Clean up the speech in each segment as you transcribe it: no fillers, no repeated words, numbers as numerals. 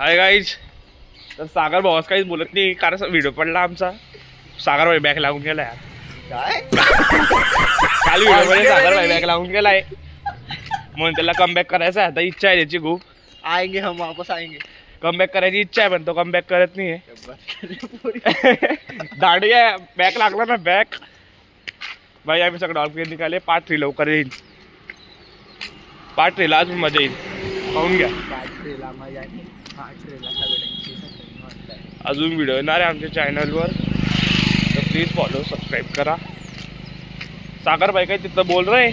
Hi guys. तर सागर भावास काहीच बोलत नाही कारण व्हिडिओ पडला आमचा. सागर भाई बॅक लागून गेला यार. काय खाली व्हिडिओ मध्ये सागर भाई बॅक लागून गेलाय म्हणून त्याला कमबॅक करायचा आता इच्छा आहे त्याची खूप. आएंगे हम वापस आएंगे. कमबॅक करायची इच्छा आहे पण तो कमबॅक करत नाहीये. दाढी आहे बॅक लागला ना बॅक. भाई आम्ही सगळं ऑल निघाले. पार्ट 3 लवकर येईल. पार्ट 3 ला अजून मजा येईल. पाहून घ्या. अजून व्हिडिओ येणार आहे आमच्या चॅनलवर तर प्लीज फॉलो सबस्क्राईब करा. सागर भाई काय तिथं बोल रे.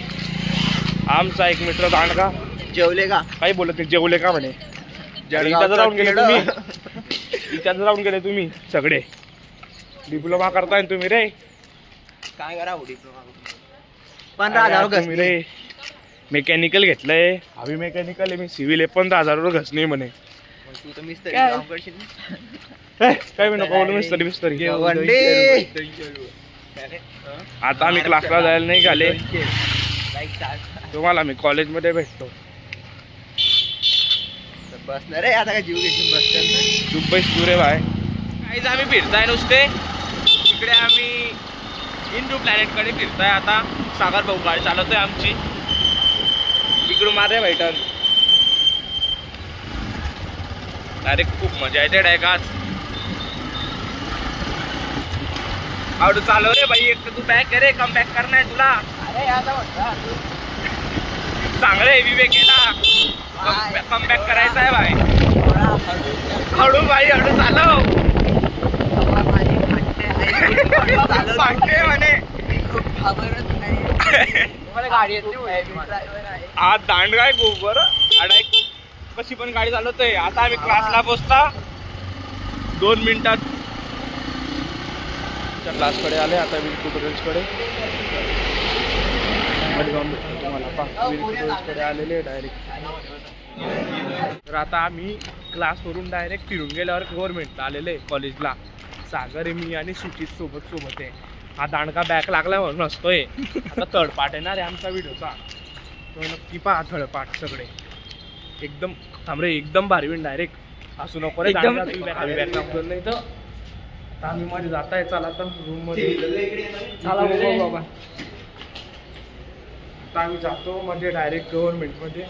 आमचा एक मित्र दांडगा जेवले का काही बोलत नाही. जेवले का म्हणे. इथं राहून गेले तुम्ही. इथं राहून गेले तुम्ही सगळे. डिप्लोमा करताय तुम्ही रे. काय करा डिप्लोमा 15,000 तुम्ही रे. मेकॅनिकल घेतलंय. हवी मेकॅनिकल आहे. मी सिव्हिल आहे. 15,000 घसणे म्हणे. तू तर मिस्त्री काम करशील. काय नको बोलू. मिस्त्री आता आम्ही क्लासला जायला नाही गेले. तुम्हाला मी कॉलेजमध्ये भेटतो. बसणार रे आता काय जीव घेऊन बसतात. चुप बैस तू रे भाई. काहीच आम्ही फिरताय नुसते. इकडे आम्ही हिंदू प्लॅनेट कडे फिरताय आता. सागर भाऊ गाडी चालवतोय आमची. इकडून मारे भाई टर्न. डायरेक्ट खूप मजा येते डायरेक्ट आज. आवड चालव रे भाई. एक तर तू बॅक रे. कम बॅक करणार तुला. अरे आता म्हणता चांगलं हेवी बॅक केला. कम बॅक करायचा आहे भाई. हळू भाई हळू चालव. म्हणे आज दांड काय खूप बरं. कशी पण गाडी चालवतोय. आता आम्ही क्लासला पोहोचता 2 मिनिटात. क्लासकडे आले आता. वीर ट्युटोरियल्सकडे कडे आलेले डायरेक्ट. तर आता आम्ही क्लासवरून डायरेक्ट फिरून गेल्यावर गव्हर्नमेंटला आलेले कॉलेजला. सागर आहे मी आणि सुचित सोबत आहे. हा दांडका बॅक लागला म्हणून असतोय. आता थर्ड पार्ट येणार आहे आमचा व्हिडिओचा. तो नक्की पहा थर्ड पार्ट सगळे. एकदम थांब रे. एकदम भारी होईल डायरेक्ट. असू नको रे. बॅक नाही तर आम्ही मध्ये जात आहे. चला आता रूम मध्ये चला बाबा. आता आम्ही जातो म्हणजे डायरेक्ट गव्हर्नमेंटमध्ये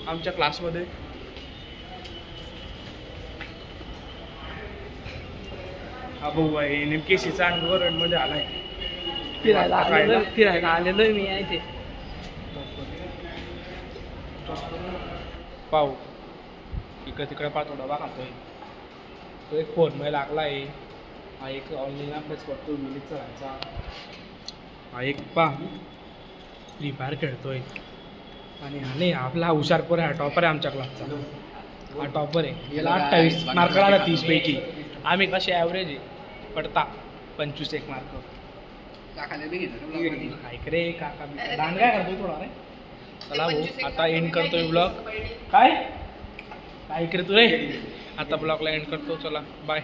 आमच्या क्लासमध्ये. हा भाऊ आहे नेमके सीचा गव्हर्नमेंटमध्ये आलाय. फिरायला आलेलोय मी आहे ते. पाहू इकडे तिकडे पाहतो. डबा खातोय तो. एक फोन मध्ये लागला आहे. हा एक ऑनलाईन अभ्यास करतो विलीचा राहायचा. हा एक फ्री फायर खेळतोय. आणि हा नाही आपला हुशार पोर आहे. हा टॉपर आहे आमच्या क्लासचा. हा टॉपर आहे. याला 28 मार्क आला 30 पैकी. आम्ही कसे ॲव्हरेज आहे पडता 25 मार्क. ऐक रे काका दांड काय करतोय थोडा रे. चला भाऊ आता एंड करतोय ब्लॉग. काय काय करे तू रे. आता ब्लॉगला एंड करतो. चला बाय.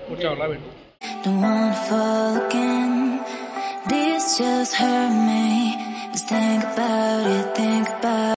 पुढच्या ब्लॉगला भेटू. Don't wanna fall again. This just hurt me. Just think about it, think about